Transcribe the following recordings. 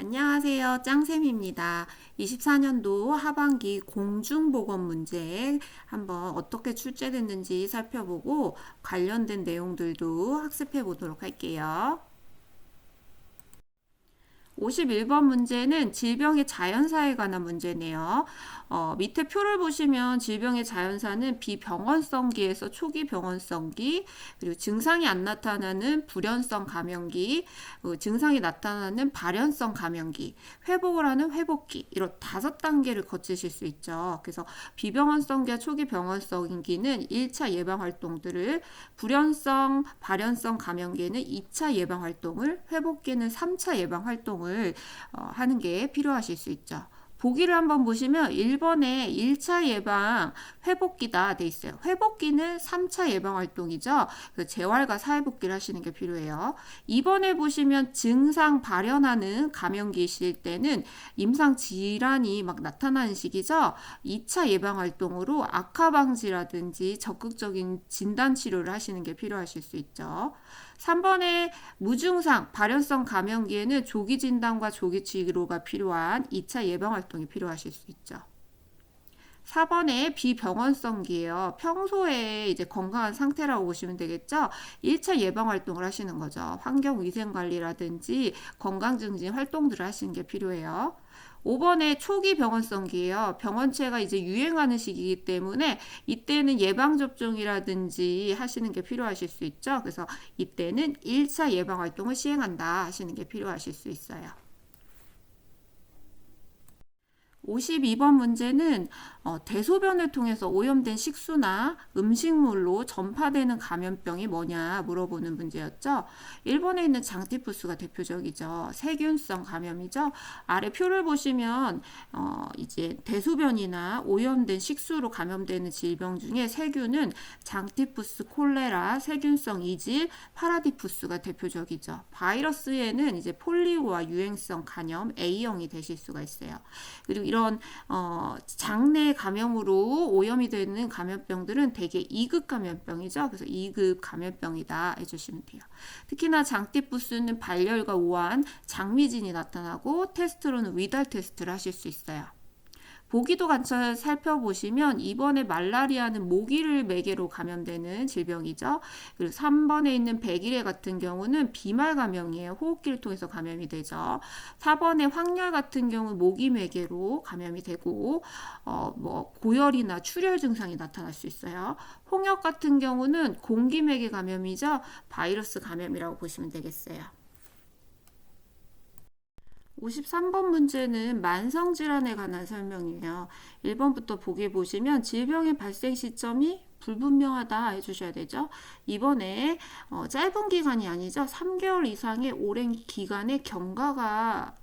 안녕하세요. 짱쌤입니다. 24년도 하반기 공중보건 문제 한번 어떻게 출제됐는지 살펴보고 관련된 내용들도 학습해 보도록 할게요. 51번 문제는 질병의 자연사에 관한 문제네요. 밑에 표를 보시면 질병의 자연사는 비병원성기에서 초기 병원성기, 그리고 증상이 안 나타나는 불연성 감염기, 증상이 나타나는 발연성 감염기, 회복을 하는 회복기, 이런 5단계를 거치실 수 있죠. 그래서 비병원성기와 초기 병원성기는 1차 예방 활동들을, 불연성, 발연성 감염기는 2차 예방 활동을, 회복기는 3차 예방 활동을 하는 게 필요하실 수 있죠. 보기를 한번 보시면 1번에 1차 예방 회복기다 돼 있어요. 회복기는 3차 예방 활동이죠. 재활과 사회복귀를 하시는 게 필요해요. 2번에 보시면 증상 발현하는 감염기이실 때는 임상 질환이 막 나타나는 시기죠. 2차 예방 활동으로 악화 방지라든지 적극적인 진단 치료를 하시는 게 필요하실 수 있죠. 3번에 무증상 발현성 감염기에는 조기 진단과 조기 치료가 필요한 2차 예방 활동이 필요하실 수 있죠. 4번에 비병원성기예요. 평소에 이제 건강한 상태라고 보시면 되겠죠. 1차 예방 활동을 하시는 거죠. 환경위생관리라든지 건강증진 활동들을 하시는 게 필요해요. 5번에 초기 병원성기예요. 병원체가 이제 유행하는 시기이기 때문에 이때는 예방접종이라든지 하시는 게 필요하실 수 있죠. 그래서 이때는 1차 예방활동을 시행한다 하시는 게 필요하실 수 있어요. 52번 문제는 대소변을 통해서 오염된 식수나 음식물로 전파되는 감염병이 뭐냐 물어보는 문제였죠. 1번에 있는 장티푸스가 대표적이죠. 세균성 감염이죠. 아래 표를 보시면 이제 대소변이나 오염된 식수로 감염되는 질병 중에 세균은 장티푸스, 콜레라, 세균성 이질, 파라디푸스가 대표적이죠. 바이러스에는 이제 폴리오와 유행성 간염 A형이 되실 수가 있어요. 그리고 이런 장내 감염으로 오염이 되는 감염병들은 대개 2급 감염병이죠. 그래서 2급 감염병이다 해주시면 돼요. 특히나 장티푸스는 발열과 오한, 장미진이 나타나고 테스트로는 위달 테스트를 하실 수 있어요. 보기도 관찰 살펴보시면 2번에 말라리아는 모기를 매개로 감염되는 질병이죠. 그리고 3번에 있는 백일해 같은 경우는 비말 감염이에요. 호흡기를 통해서 감염이 되죠. 4번에 황열 같은 경우는 모기 매개로 감염이 되고 고열이나 출혈 증상이 나타날 수 있어요. 홍역 같은 경우는 공기 매개 감염이죠. 바이러스 감염이라고 보시면 되겠어요. 53번 문제는 만성질환에 관한 설명이에요. 1번부터 보기 보시면 질병의 발생 시점이 불분명하다 해주셔야 되죠. 이번에 짧은 기간이 아니죠. 3개월 이상의 오랜 기간의 경과가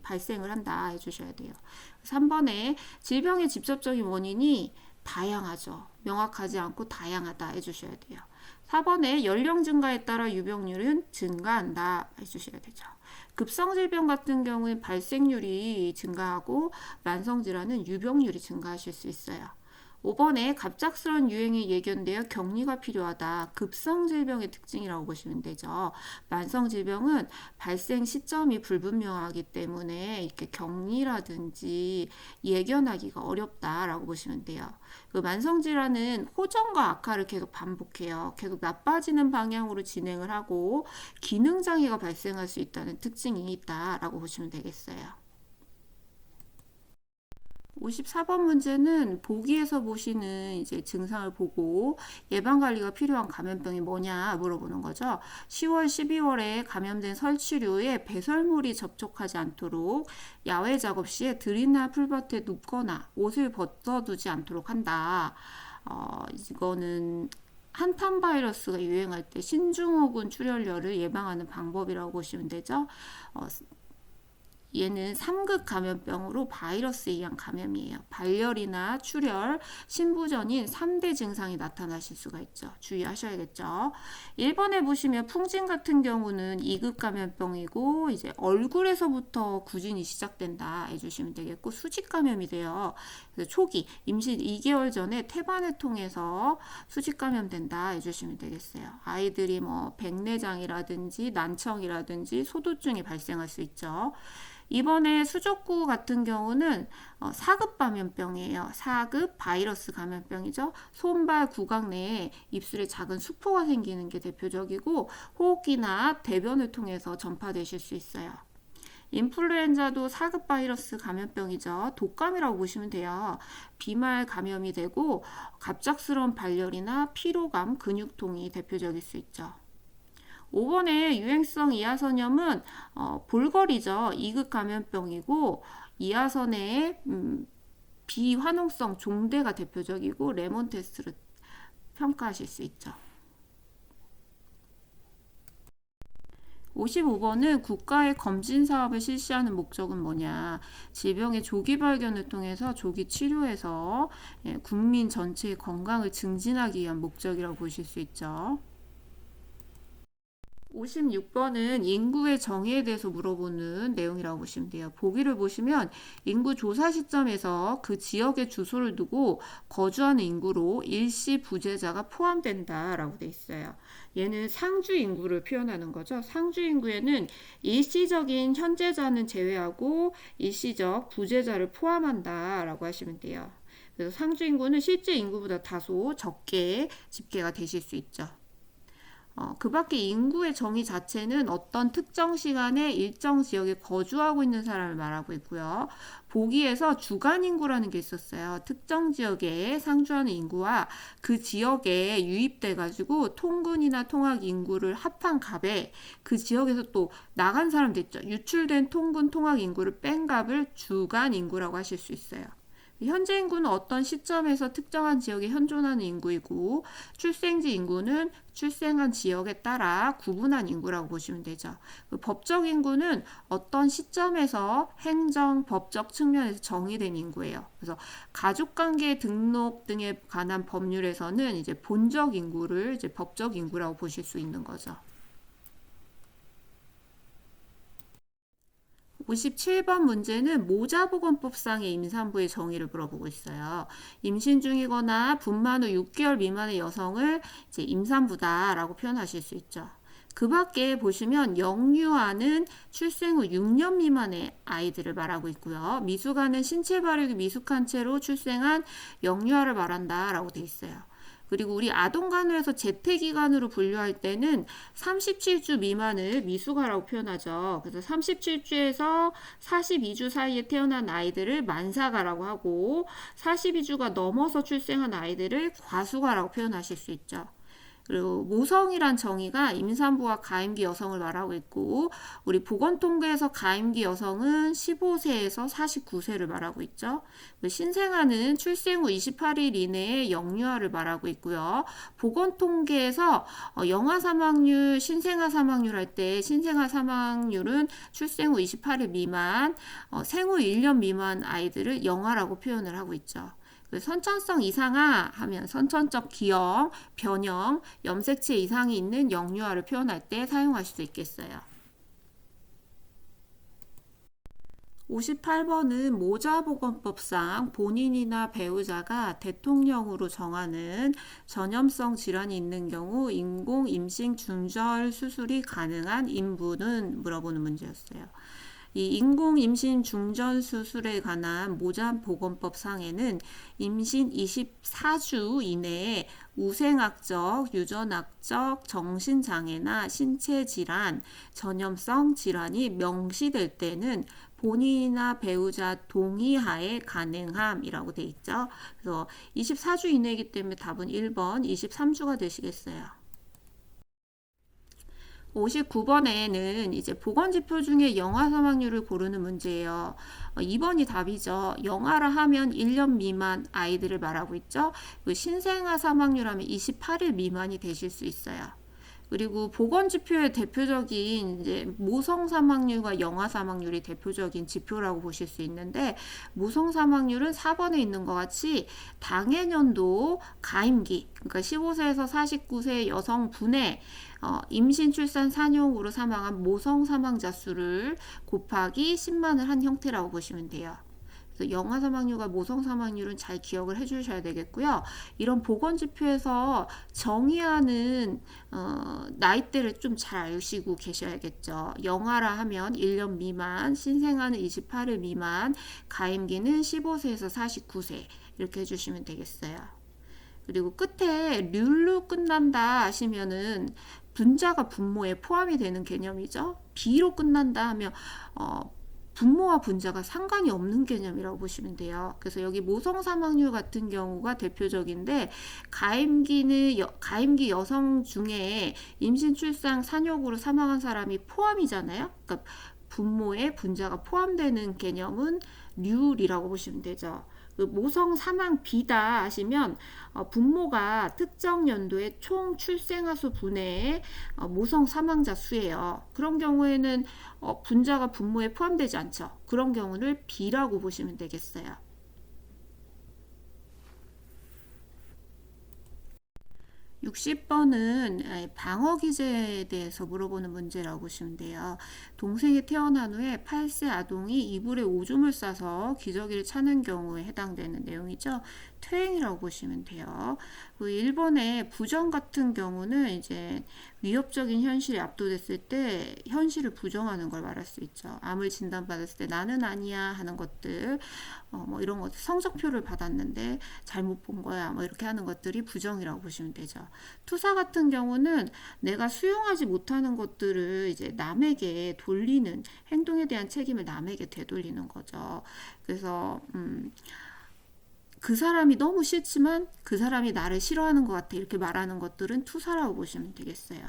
발생을 한다 해주셔야 돼요. 3번에 질병의 직접적인 원인이 다양하죠. 명확하지 않고 다양하다 해주셔야 돼요. 4번에 연령 증가에 따라 유병률은 증가한다 해주셔야 되죠. 급성질병 같은 경우에 발생률이 증가하고 만성질환은 유병률이 증가하실 수 있어요. 5번에 갑작스러운 유행이 예견되어 격리가 필요하다. 급성질병의 특징이라고 보시면 되죠. 만성질병은 발생 시점이 불분명하기 때문에 이렇게 격리라든지 예견하기가 어렵다라고 보시면 돼요. 그 만성질환은 호전과 악화를 계속 반복해요. 계속 나빠지는 방향으로 진행을 하고 기능장애가 발생할 수 있다는 특징이 있다라고 보시면 되겠어요. 54번 문제는 보기에서 보시는 이제 증상을 보고 예방관리가 필요한 감염병이 뭐냐 물어보는 거죠. 10월, 12월에 감염된 설치류에 배설물이 접촉하지 않도록 야외 작업 시에 들이나 풀밭에 눕거나 옷을 벗어두지 않도록 한다. 이거는 한탄 바이러스가 유행할 때 신중호군 출혈열을 예방하는 방법이라고 보시면 되죠. 얘는 3급 감염병으로 바이러스에 의한 감염이에요. 발열이나 출혈, 신부전인 3대 증상이 나타나실 수가 있죠. 주의하셔야겠죠. 1번에 보시면 풍진 같은 경우는 2급 감염병이고 이제 얼굴에서부터 구진이 시작된다 해주시면 되겠고 수직 감염이 돼요. 그래서 초기 임신 2개월 전에 태반을 통해서 수직 감염된다 해주시면 되겠어요. 아이들이 백내장이라든지 난청이라든지 소두증이 발생할 수 있죠. 이번에 수족구 같은 경우는 4급 감염병이에요. 4급 바이러스 감염병이죠. 손발 구강 내에 입술에 작은 수포가 생기는 게 대표적이고 호흡기나 대변을 통해서 전파되실 수 있어요. 인플루엔자도 4급 바이러스 감염병이죠. 독감이라고 보시면 돼요. 비말 감염이 되고 갑작스러운 발열이나 피로감, 근육통이 대표적일 수 있죠. 5번에 유행성 이하선염은 볼거리죠. 2급 감염병이고 이하선의 비환원성 종대가 대표적이고 레몬 테스트를 평가하실 수 있죠. 55번은 국가의 검진 사업을 실시하는 목적은 뭐냐? 질병의 조기 발견을 통해서 조기 치료해서 국민 전체의 건강을 증진하기 위한 목적이라고 보실 수 있죠. 56번은 인구의 정의에 대해서 물어보는 내용이라고 보시면 돼요. 보기를 보시면 인구 조사 시점에서 그 지역에 주소를 두고 거주하는 인구로 일시 부재자가 포함된다라고 돼 있어요. 얘는 상주 인구를 표현하는 거죠. 상주 인구에는 일시적인 현재자는 제외하고 일시적 부재자를 포함한다라고 하시면 돼요. 그래서 상주 인구는 실제 인구보다 다소 적게 집계가 되실 수 있죠. 그 밖에 인구의 정의 자체는 어떤 특정 시간에 일정 지역에 거주하고 있는 사람을 말하고 있고요. 보기에서 주간 인구라는 게 있었어요. 특정 지역에 상주하는 인구와 그 지역에 유입돼 가지고 통근이나 통학 인구를 합한 값에 그 지역에서 또 나간 사람들 있죠. 유출된 통근 통학 인구를 뺀 값을 주간 인구라고 하실 수 있어요. 현재 인구는 어떤 시점에서 특정한 지역에 현존하는 인구이고 출생지 인구는 출생한 지역에 따라 구분한 인구라고 보시면 되죠. 법적 인구는 어떤 시점에서 행정, 법적 측면에서 정의된 인구예요. 그래서 가족관계 등록 등에 관한 법률에서는 이제 본적 인구를 이제 법적 인구라고 보실 수 있는 거죠. 57번 문제는 모자보건법상의 임산부의 정의를 물어보고 있어요. 임신 중이거나 분만 후 6개월 미만의 여성을 이제 임산부다라고 표현하실 수 있죠. 그 밖에 보시면 영유아는 출생 후 6년 미만의 아이들을 말하고 있고요. 미숙아는 신체 발육이 미숙한 채로 출생한 영유아를 말한다라고 돼 있어요. 그리고 우리 아동간호에서 재택기간으로 분류할 때는 37주 미만을 미숙아라고 표현하죠. 그래서 37주에서 42주 사이에 태어난 아이들을 만사가라고 하고 42주가 넘어서 출생한 아이들을 과수가라고 표현하실 수 있죠. 그리고 모성이란 정의가 임산부와 가임기 여성을 말하고 있고 우리 보건통계에서 가임기 여성은 15세에서 49세를 말하고 있죠. 신생아는 출생 후 28일 이내에 영유아를 말하고 있고요. 보건통계에서 영아 사망률, 신생아 사망률 할 때 신생아 사망률은 출생 후 28일 미만, 생후 1년 미만 아이들을 영아라고 표현을 하고 있죠. 선천성 이상아 하면 선천적 기형, 변형, 염색체 이상이 있는 영유아를 표현할 때 사용하실 수 있겠어요. 58번은 모자보건법상 본인이나 배우자가 대통령으로 정하는 전염성 질환이 있는 경우 인공 임신 중절 수술이 가능한 인부는 물어보는 문제였어요. 이 인공 임신 중전 수술에 관한 모자보건법 상에는 임신 24주 이내에 우생학적, 유전학적 정신장애나 신체질환, 전염성 질환이 명시될 때는 본인이나 배우자 동의하에 가능함이라고 돼 있죠. 그래서 24주 이내이기 때문에 답은 1번 23주가 되시겠어요. 59번에는 이제 보건지표 중에 영아 사망률을 고르는 문제예요. 2번이 답이죠. 영아라 하면 1년 미만 아이들을 말하고 있죠. 신생아 사망률 하면 28일 미만이 되실 수 있어요. 그리고 보건지표의 대표적인 이제 모성 사망률과 영아 사망률이 대표적인 지표라고 보실 수 있는데 모성 사망률은 4번에 있는 것 같이 당해년도 가임기 그러니까 15세에서 49세 여성분의 임신, 출산, 산후으로 사망한 모성 사망자 수를 곱하기 10만을 한 형태라고 보시면 돼요. 그래서 영아 사망률과 모성 사망률은 잘 기억을 해주셔야 되겠고요. 이런 보건지표에서 정의하는 나이대를 좀 잘 알시고 계셔야겠죠. 영아라 하면 1년 미만, 신생아는 28일 미만, 가임기는 15세에서 49세 이렇게 해주시면 되겠어요. 그리고 끝에 률로 끝난다 하시면은 분자가 분모에 포함이 되는 개념이죠. 비로 끝난다 하면 분모와 분자가 상관이 없는 개념이라고 보시면 돼요. 그래서 여기 모성 사망률 같은 경우가 대표적인데 가임기 여성 중에 임신, 출산, 산욕으로 사망한 사람이 포함이잖아요. 그러니까 분모에 분자가 포함되는 개념은 률이라고 보시면 되죠. 그 모성 사망 비다 하시면 분모가 특정 연도의 총 출생아 수 분의 모성 사망자 수예요. 그런 경우에는 분자가 분모에 포함되지 않죠. 그런 경우를 B라고 보시면 되겠어요. 60번은 방어 기제에 대해서 물어보는 문제라고 보시면 돼요. 동생이 태어난 후에 8세 아동이 이불에 오줌을 싸서 기저귀를 차는 경우에 해당되는 내용이죠. 퇴행이라고 보시면 돼요. 그 1번의 부정 같은 경우는 이제 위협적인 현실이 압도됐을 때 현실을 부정하는 걸 말할 수 있죠. 암을 진단받았을 때 나는 아니야 하는 것들, 뭐 이런 것들, 성적표를 받았는데 잘못 본 거야, 뭐 이렇게 하는 것들이 부정이라고 보시면 되죠. 투사 같은 경우는 내가 수용하지 못하는 것들을 이제 남에게 돌리는 행동에 대한 책임을 남에게 되돌리는 거죠. 그래서 그 사람이 너무 싫지만 그 사람이 나를 싫어하는 것 같아 이렇게 말하는 것들은 투사라고 보시면 되겠어요.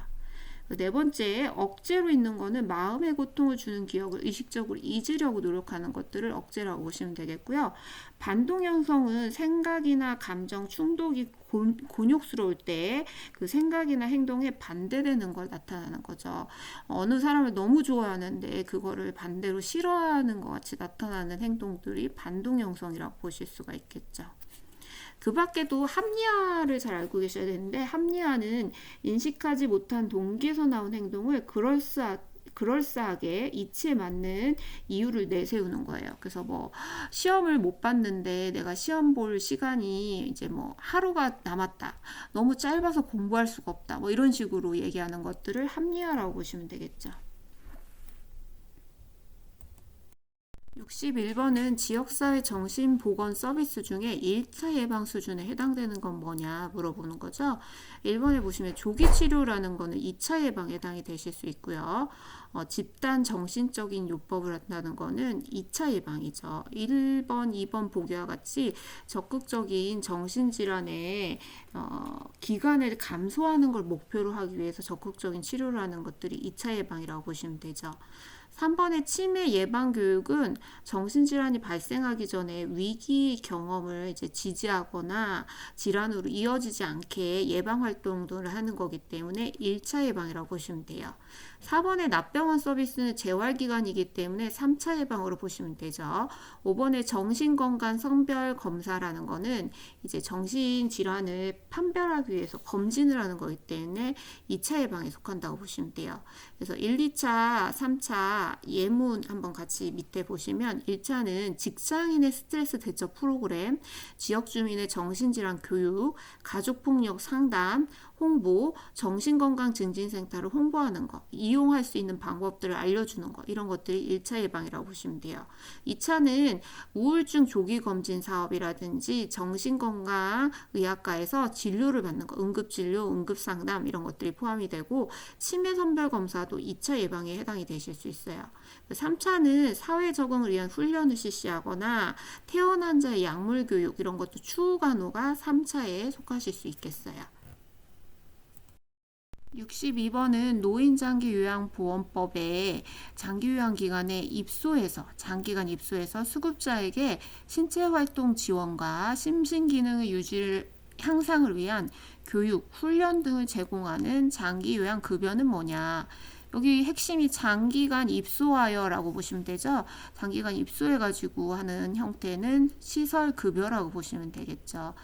네 번째, 억제로 있는 거는 마음의 고통을 주는 기억을 의식적으로 잊으려고 노력하는 것들을 억제라고 보시면 되겠고요. 반동 형성은 생각이나 감정, 충동이 곤욕스러울 때 그 생각이나 행동에 반대되는 걸 나타나는 거죠. 어느 사람을 너무 좋아하는데 그거를 반대로 싫어하는 것 같이 나타나는 행동들이 반동 형성이라고 보실 수가 있겠죠. 그 밖에도 합리화를 잘 알고 계셔야 되는데 합리화는 인식하지 못한 동기에서 나온 행동을 그럴싸하게 이치에 맞는 이유를 내세우는 거예요. 그래서 뭐 시험을 못 봤는데 내가 시험 볼 시간이 이제 뭐 하루가 남았다. 너무 짧아서 공부할 수가 없다. 뭐 이런 식으로 얘기하는 것들을 합리화라고 보시면 되겠죠. 61번은 지역사회 정신보건 서비스 중에 1차 예방 수준에 해당되는 건 뭐냐 물어보는 거죠. 1번에 보시면 조기치료라는 거는 2차 예방에 해당이 되실 수 있고요. 집단 정신적인 요법을 한다는 거는 2차 예방이죠. 1번, 2번 보기와 같이 적극적인 정신질환의 기간을 감소하는 걸 목표로 하기 위해서 적극적인 치료를 하는 것들이 2차 예방이라고 보시면 되죠. 3번의 치매 예방 교육은 정신질환이 발생하기 전에 위기 경험을 이제 지지하거나 질환으로 이어지지 않게 예방 활동들을 하는 거기 때문에 1차 예방이라고 보시면 돼요. 4번의 납병원 서비스는 재활기관이기 때문에 3차 예방으로 보시면 되죠. 5번의 정신건강 성별 검사라는 거는 이제 정신질환을 판별하기 위해서 검진을 하는 거기 때문에 2차 예방에 속한다고 보시면 돼요. 그래서 1, 2차, 3차 예문 한번 같이 밑에 보시면 1차는 직장인의 스트레스 대처 프로그램, 지역 주민의 정신질환 교육, 가족폭력 상담, 홍보, 정신건강증진센터를 홍보하는 거, 이용할 수 있는 방법들을 알려주는 거, 이런 것들이 1차 예방이라고 보시면 돼요. 2차는 우울증 조기검진 사업이라든지 정신건강의학과에서 진료를 받는 거, 응급진료, 응급상담 이런 것들이 포함이 되고 치매 선별검사도 2차 예방에 해당이 되실 수 있어요. 3차는 사회적응을 위한 훈련을 실시하거나 태어난 자의 약물교육 이런 것도 추후간호가 3차에 속하실 수 있겠어요. 62번은 노인장기요양보험법에 장기요양기관에 입소해서 장기간 입소해서 수급자에게 신체활동 지원과 심신기능의 유지를 향상을 위한 교육, 훈련 등을 제공하는 장기요양급여는 뭐냐. 여기 핵심이 장기간 입소하여라고 보시면 되죠. 장기간 입소해가지고 하는 형태는 시설급여라고 보시면 되겠죠.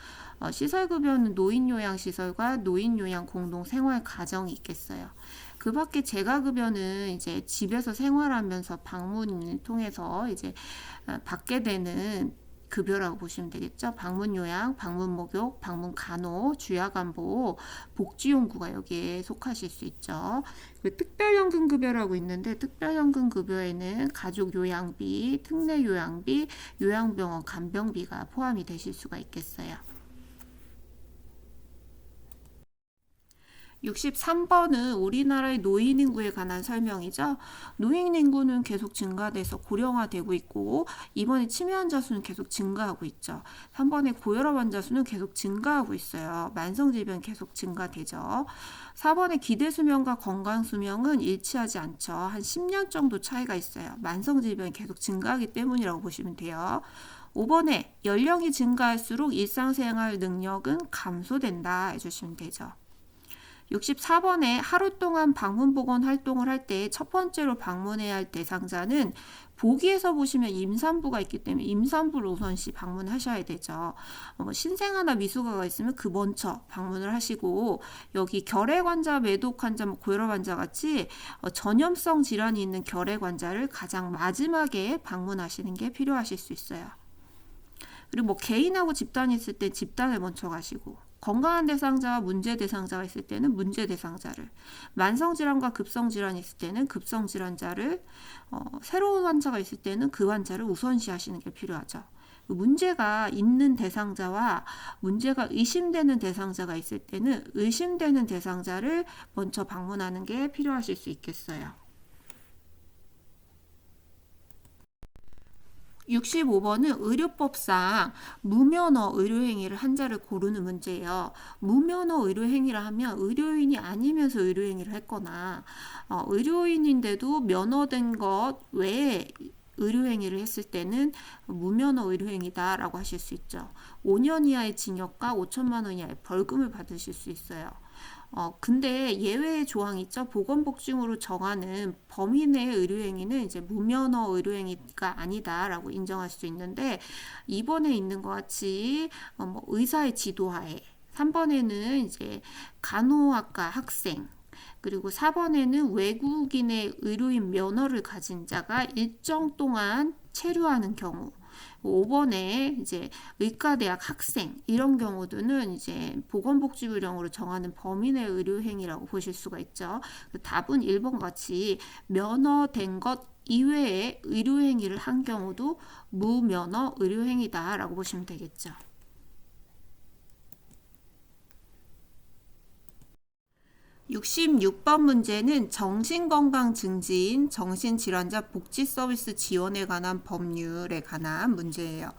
시설급여는 노인요양시설과 노인요양 공동생활가정이 있겠어요. 그 밖에 재가급여는 이제 집에서 생활하면서 방문을 통해서 이제 받게 되는 급여라고 보시면 되겠죠. 방문 요양, 방문 목욕, 방문 간호, 주야간보, 복지용구가 여기에 속하실 수 있죠. 특별연금 급여라고 있는데 특별연금 급여에는 가족 요양비, 특례 요양비, 요양병원 간병비가 포함이 되실 수가 있겠어요. 63번은 우리나라의 노인 인구에 관한 설명이죠. 노인 인구는 계속 증가돼서 고령화되고 있고 이번에 치매 환자 수는 계속 증가하고 있죠. 3번에 고혈압 환자 수는 계속 증가하고 있어요. 만성질병 계속 증가되죠. 4번에 기대수명과 건강수명은 일치하지 않죠. 한 10년 정도 차이가 있어요. 만성질병이 계속 증가하기 때문이라고 보시면 돼요. 5번에 연령이 증가할수록 일상생활 능력은 감소된다 해주시면 되죠. 64번에 하루 동안 방문보건 활동을 할 때 첫 번째로 방문해야 할 대상자는 보기에서 보시면 임산부가 있기 때문에 임산부를 우선시 방문하셔야 되죠. 신생아나 미숙아가 있으면 그 먼저 방문을 하시고 여기 결핵 환자, 매독 환자, 고혈압 환자 같이 전염성 질환이 있는 결핵 환자를 가장 마지막에 방문하시는 게 필요하실 수 있어요. 그리고 개인하고 집단이 있을 때 집단을 먼저 가시고 건강한 대상자와 문제 대상자가 있을 때는 문제 대상자를, 만성질환과 급성질환이 있을 때는 급성질환자를, 새로운 환자가 있을 때는 그 환자를 우선시 하시는 게 필요하죠. 문제가 있는 대상자와 문제가 의심되는 대상자가 있을 때는 의심되는 대상자를 먼저 방문하는 게 필요하실 수 있겠어요. 65번은 의료법상 무면허 의료행위를 한자를 고르는 문제예요. 무면허 의료행위를 하면 의료인이 아니면서 의료행위를 했거나 의료인인데도 면허된 것 외에 의료행위를 했을 때는 무면허 의료행위다라고 하실 수 있죠. 5년 이하의 징역과 5천만 원 이하의 벌금을 받으실 수 있어요. 근데 예외의 조항이 있죠. 보건복지법으로 정하는 범위 내의 의료행위는 이제 무면허 의료행위가 아니다라고 인정할 수 있는데 2번에 있는 것 같이 의사의 지도하에 3번에는 이제 간호학과 학생 그리고 4번에는 외국인의 의료인 면허를 가진 자가 일정 동안 체류하는 경우 5번에 이제 의과대학 학생 이런 경우들은 이제 보건복지부령으로 정하는 범위 내 의료행위라고 보실 수가 있죠. 답은 1번 같이 면허된 것 이외에 의료행위를 한 경우도 무면허 의료행위다라고 보시면 되겠죠. 66번 문제는 정신건강 증진, 정신질환자 복지서비스 지원에 관한 법률에 관한 문제예요.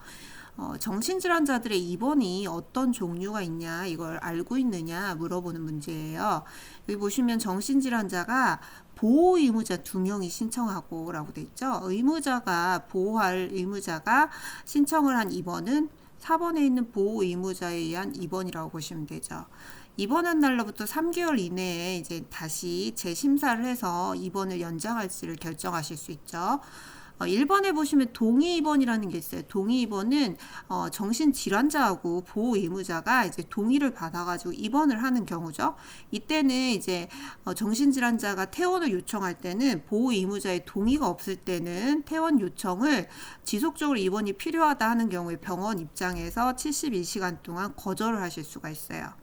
정신질환자들의 입원이 어떤 종류가 있냐 이걸 알고 있느냐 물어보는 문제예요. 여기 보시면 정신질환자가 보호 의무자 2명이 신청하고 라고 돼 있죠. 보호할 의무자가 신청을 한 입원은 4번에 있는 보호 의무자에 의한 입원이라고 보시면 되죠. 입원한 날로부터 3개월 이내에 이제 다시 재심사를 해서 입원을 연장할지를 결정하실 수 있죠. 1번에 보시면 동의 입원이라는 게 있어요. 동의 입원은 정신질환자하고 보호 의무자가 이제 동의를 받아가지고 입원을 하는 경우죠. 이때는 이제 정신질환자가 퇴원을 요청할 때는 보호 의무자의 동의가 없을 때는 퇴원 요청을 지속적으로 입원이 필요하다 하는 경우에 병원 입장에서 72시간 동안 거절을 하실 수가 있어요.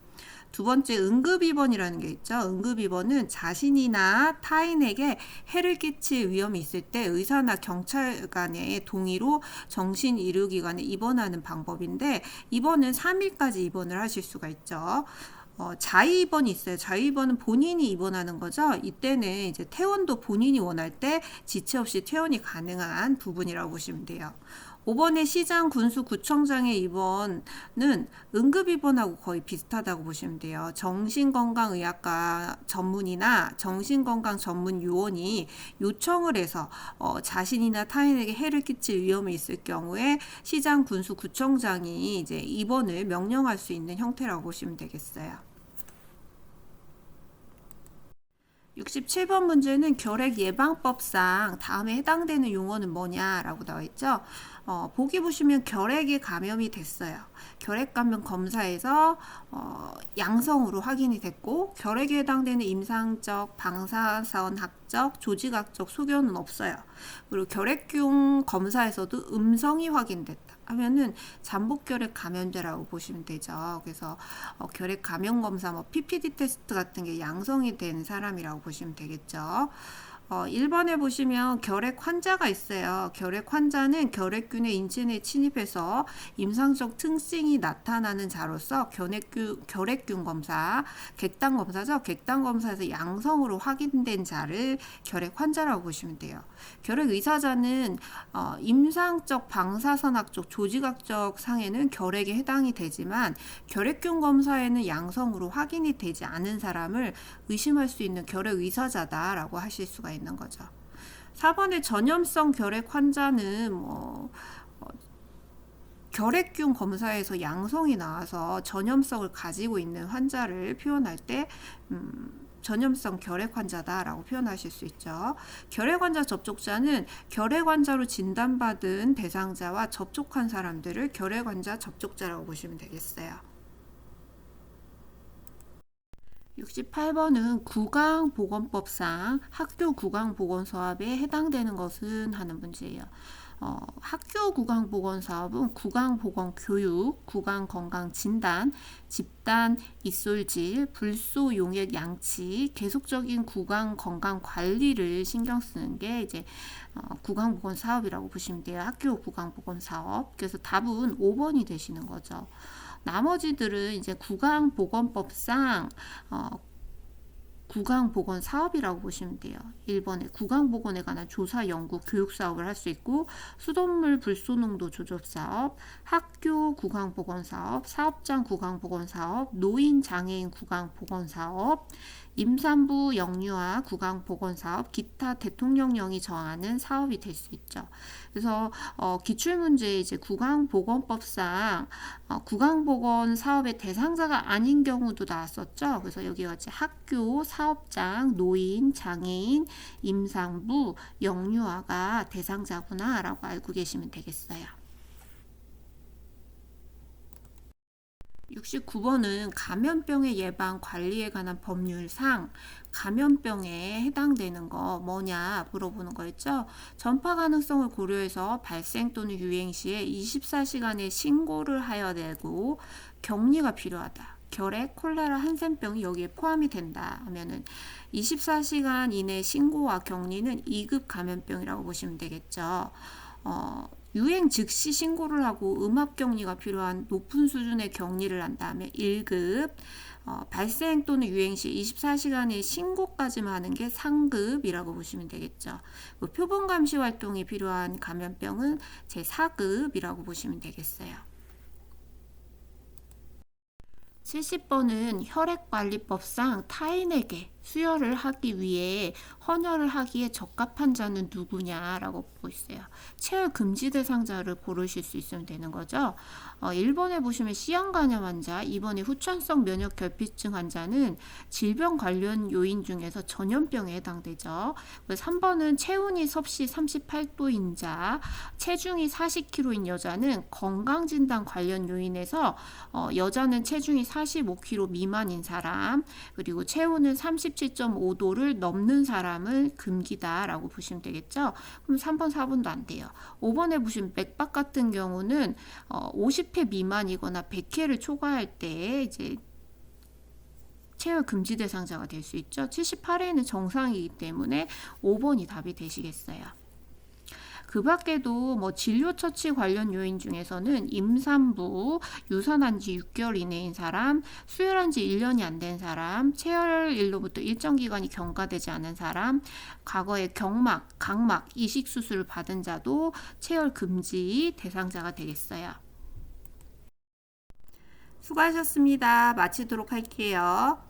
두 번째 응급입원이라는 게 있죠. 응급입원은 자신이나 타인에게 해를 끼칠 위험이 있을 때 의사나 경찰 간의 동의로 정신의료기관에 입원하는 방법인데 입원은 3일까지 입원을 하실 수가 있죠. 자의입원이 있어요. 자의입원은 본인이 입원하는 거죠. 이때는 이제 퇴원도 본인이 원할 때 지체 없이 퇴원이 가능한 부분이라고 보시면 돼요. 5번의 시장, 군수, 구청장의 입원은 응급입원하고 거의 비슷하다고 보시면 돼요. 정신건강의학과 전문의나 정신건강 전문 요원이 요청을 해서 자신이나 타인에게 해를 끼칠 위험이 있을 경우에 시장, 군수, 구청장이 이제 입원을 명령할 수 있는 형태라고 보시면 되겠어요. 67번 문제는 결핵 예방법상 다음에 해당되는 용어는 뭐냐라고 나와 있죠. 보기 보시면 결핵에 감염이 됐어요. 결핵 감염 검사에서 양성으로 확인이 됐고 결핵에 해당되는 임상적, 방사선학적, 조직학적 소견은 없어요. 그리고 결핵균 검사에서도 음성이 확인됐다 하면은 잠복결핵 감염자라고 보시면 되죠. 그래서 결핵 감염 검사 뭐 PPD 테스트 같은 게 양성이 된 사람이라고 보시면 되겠죠. 1번에 보시면 결핵 환자가 있어요. 결핵 환자는 결핵균의 인체 내에 침입해서 임상적 특징이 나타나는 자로서 결핵균 검사, 객단 검사죠. 객단 검사에서 양성으로 확인된 자를 결핵 환자라고 보시면 돼요. 결핵 의사자는 임상적, 방사선학적, 조직학적 상에는 결핵에 해당이 되지만 결핵균 검사에는 양성으로 확인이 되지 않은 사람을 의심할 수 있는 결핵 의사자다라고 하실 수가 있는 거죠. 4번의 전염성 결핵 환자는 결핵균 검사에서 양성이 나와서 전염성을 가지고 있는 환자를 표현할 때 전염성 결핵 환자다라고 표현하실 수 있죠. 결핵 환자 접촉자는 결핵 환자로 진단받은 대상자와 접촉한 사람들을 결핵 환자 접촉자라고 보시면 되겠어요. 68번은 구강보건법상 학교 구강보건사업에 해당되는 것은 하는 문제예요. 학교 구강보건사업은 구강보건교육, 구강건강진단, 집단 입솔질, 불소 용액 양치, 계속적인 구강건강관리를 신경 쓰는 게 이제 구강보건사업이라고 보시면 돼요. 학교 구강보건사업. 그래서 답은 5번이 되시는 거죠. 나머지들은 이제 구강보건법상 구강보건 사업이라고 보시면 돼요. 1번에 구강보건에 관한 조사, 연구, 교육 사업을 할 수 있고 수돗물 불소농도 조절 사업, 학교 구강보건 사업, 사업장 구강보건 사업, 노인 장애인 구강보건 사업, 임산부 영유아 구강보건사업, 기타 대통령령이 정하는 사업이 될 수 있죠. 그래서 기출문제에 이제 구강보건법상 구강보건 사업의 대상자가 아닌 경우도 나왔었죠. 그래서 여기가 이제 학교, 사업장, 노인, 장애인, 임산부, 영유아가 대상자구나라고 알고 계시면 되겠어요. 69번은 감염병의 예방 관리에 관한 법률상 감염병에 해당되는 거 뭐냐 물어보는 거 있죠. 전파 가능성을 고려해서 발생 또는 유행 시에 24시간의 신고를 하여야 되고 격리가 필요하다. 결핵, 콜레라, 한센병이 여기에 포함이 된다 하면은 24시간 이내 신고와 격리는 2급 감염병이라고 보시면 되겠죠. 유행 즉시 신고를 하고 음압 격리가 필요한 높은 수준의 격리를 한 다음에 1급, 발생 또는 유행 시 24시간의 신고까지만 하는 게 상급이라고 보시면 되겠죠. 표본 감시 활동이 필요한 감염병은 제4급이라고 보시면 되겠어요. 70번은 혈액관리법상 타인에게 수혈을 하기 위해 헌혈을 하기에 적합한 자는 누구냐라고 보고 있어요. 체열 금지 대상자를 고르실 수 있으면 되는 거죠. 1번에 보시면 C형 간염 환자, 2번에 후천성 면역 결핍증 환자는 질병 관련 요인 중에서 전염병에 해당되죠. 3번은 체온이 섭씨 38도인 자, 체중이 40kg인 여자는 건강진단 관련 요인에서 여자는 체중이 45kg 미만인 사람, 그리고 체온은 37.5도를 넘는 사람을 금기다라고 보시면 되겠죠. 그럼 3번, 4번도 안 돼요. 5번에 보시면 맥박 같은 경우는 50회 미만이거나 100회를 초과할 때 이제 체열 금지 대상자가 될 수 있죠. 78회는 정상이기 때문에 5번이 답이 되시겠어요. 그 밖에도 진료 처치 관련 요인 중에서는 임산부, 유산한 지 6개월 이내인 사람, 수혈한 지 1년이 안 된 사람, 체열일로부터 일정 기간이 경과되지 않은 사람, 과거에 경막, 각막, 이식 수술을 받은 자도 체열 금지 대상자가 되겠어요. 수고하셨습니다. 마치도록 할게요.